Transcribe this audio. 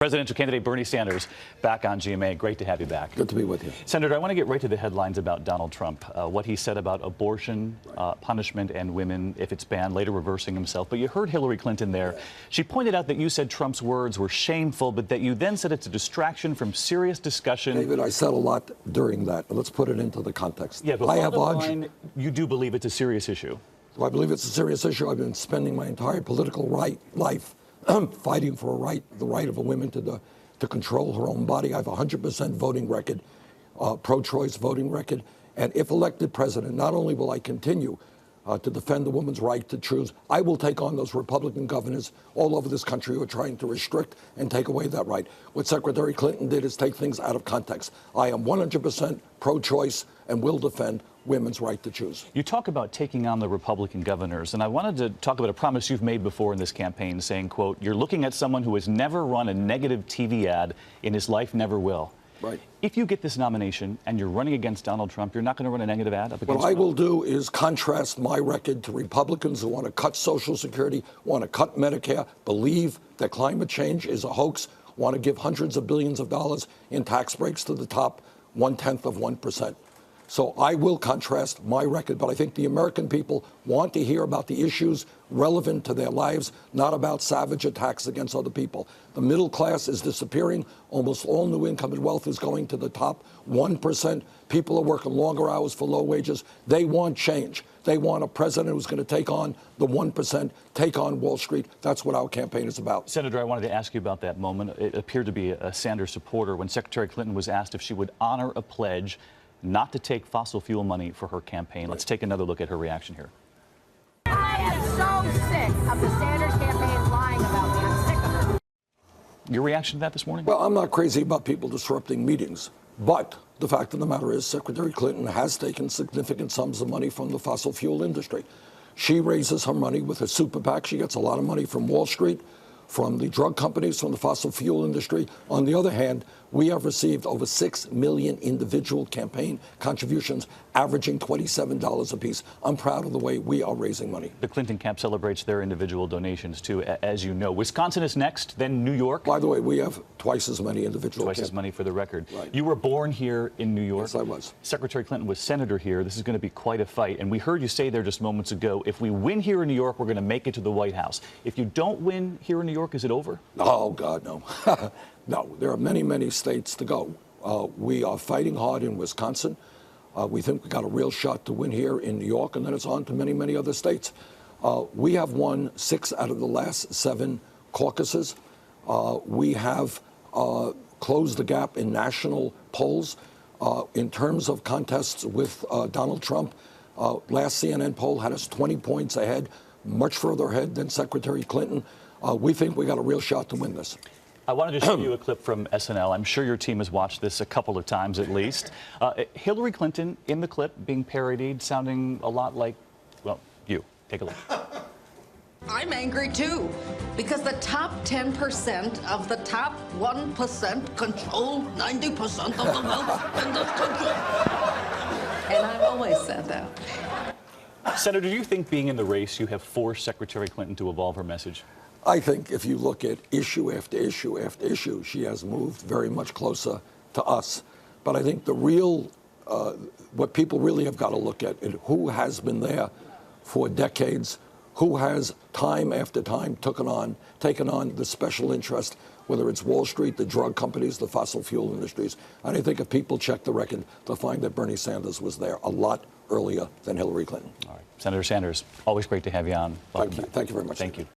Presidential candidate Bernie Sanders back on GMA. Great to have you back. Good to be with you. Senator, I want to get right to the headlines about Donald Trump, what he said about abortion, punishment, and women if it's banned, later reversing himself. But you heard Hillary Clinton there. She pointed out that you said Trump's words were shameful, but that you then said it's a distraction from serious discussion. David, I said a lot during that. Let's put it into the context. Yeah, but you do believe it's a serious issue. I believe it's a serious issue. I've been spending my entire political life fighting for the right of a woman to control her own body. I have a 100% voting record, pro-choice voting record. And if elected president, not only will I continue to defend the woman's right to choose, I will take on those Republican governors all over this country who are trying to restrict and take away that right. What Secretary Clinton did is take things out of context. I am 100% pro-choice and will defend women's right to choose. You talk about taking on the Republican governors, and I wanted to talk about a promise you've made before in this campaign, saying, quote, you're looking at someone who has never run a negative TV ad in his life, never will. Right. If you get this nomination and you're running against Donald Trump, you're not going to run a negative ad up against What I will do is contrast my record to Republicans who want to cut Social Security, want to cut Medicare, believe that climate change is a hoax, want to give hundreds of billions of dollars in tax breaks to the top 1/10 of 1%. So I will contrast my record, but I think the American people want to hear about the issues relevant to their lives, not about savage attacks against other people. The middle class is disappearing. Almost all new income and wealth is going to the top 1%. People are working longer hours for low wages. They want change. They want a president who's going to take on the 1%, take on Wall Street. That's what our campaign is about. Senator, I wanted to ask you about that moment. It appeared to be a Sanders supporter when Secretary Clinton was asked if she would honor a pledge not to take fossil fuel money for her campaign. Let's take another look at her reaction here. I am so sick of the Sanders campaign lying about me. I'm sick of it. Your reaction to that this morning? Well, I'm not crazy about people disrupting meetings, but the fact of the matter is Secretary Clinton has taken significant sums of money from the fossil fuel industry. She raises her money with her super PAC. She gets a lot of money from Wall Street, from the drug companies, from the fossil fuel industry. On the other hand, we have received over 6 million individual campaign contributions, averaging $27 apiece. I'm proud of the way we are raising money. The Clinton camp celebrates their individual donations, too, as you know. Wisconsin is next, then New York. By the way, we have twice as many individual Twice as many for the record. Right. You were born here in New York. Yes, I was. Secretary Clinton was senator here. This is going to be quite a fight. And we heard you say there just moments ago, if we win here in New York, we're going to make it to the White House. If you don't win here in New York, is it over? Oh, God, no. No, there are many, many states to go. We are fighting hard in Wisconsin. We think we got a real shot to win here in New York, and then it's on to many, many other states. We have won 6 out of the last 7 caucuses. We have closed the gap in national polls. In terms of contests with Donald Trump, last CNN poll had us 20 points ahead, much further ahead than Secretary Clinton. We think we got a real shot to win this. I wanted to show you a clip from SNL. I'm sure your team has watched this a couple of times at least. Hillary Clinton in the clip being parodied, sounding a lot like, well, you. Take a look. I'm angry too, because the top 10% of the top 1% control 90% of the wealth in this country. And I've always said that. Senator, do you think being in the race, you have forced Secretary Clinton to evolve her message? I think if you look at issue after issue after issue, she has moved very much closer to us. But I think the real, what people really have got to look at is who has been there for decades, who has time after time taken on the special interest, whether it's Wall Street, the drug companies, the fossil fuel industries. And I think if people check the record, they'll find that Bernie Sanders was there a lot earlier than Hillary Clinton. All right. Senator Sanders, always great to have you on. Welcome Thank you. Thank you very much. Thank you.